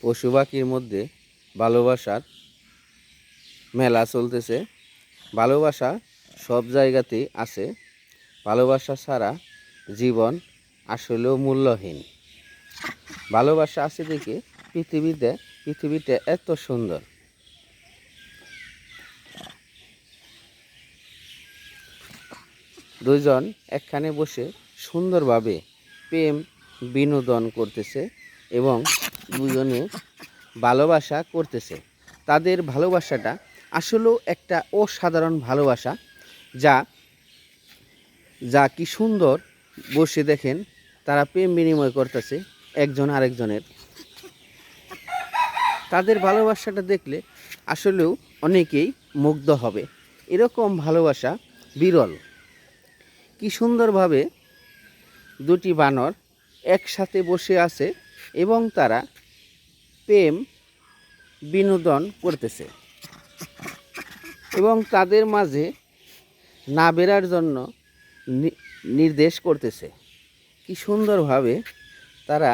পশু পাখির মধ্যে ভালোবাসার মেলা চলতেছে। ভালোবাসা সব জায়গাতেই আছে। ভালোবাসা ছাড়া জীবন আসলেও মূল্যহীন। ভালোবাসা আছে দেখে পৃথিবীটা এত সুন্দর। দুজন একখানে বসে সুন্দরভাবে প্রেম বিনোদন করতেছে এবং দুজনে ভালোবাসা করতেছে। তাদের ভালোবাসাটা আসলেও একটা অসাধারণ ভালোবাসা, যা কি সুন্দর। বসে দেখেন তারা প্রেম বিনিময় করতেছে একজন আরেকজনের। তাদের ভালোবাসাটা দেখলে আসলেও অনেকেই মুগ্ধ হবে। এরকম ভালোবাসা বিরল। কি সুন্দরভাবে দুটি বানর একসাথে বসে আছে এবং তারা প্রেম বিনোদন করতেছে এবং তাদের মাঝে না বেরার জন্য নির্দেশ করতেছে। কি সুন্দরভাবে তারা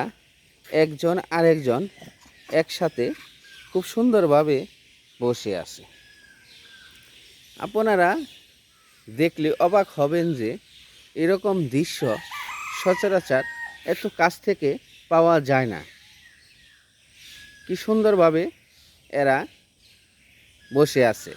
একজন আরেকজন একসাথে খুব সুন্দরভাবে বসে আছে। আপনারা দেখলে অবাক হবেন যে এরকম দৃশ্য সচরাচর এত কাছ থেকে পাওয়া যায় না। কি সুন্দরভাবে এরা বসে আছে।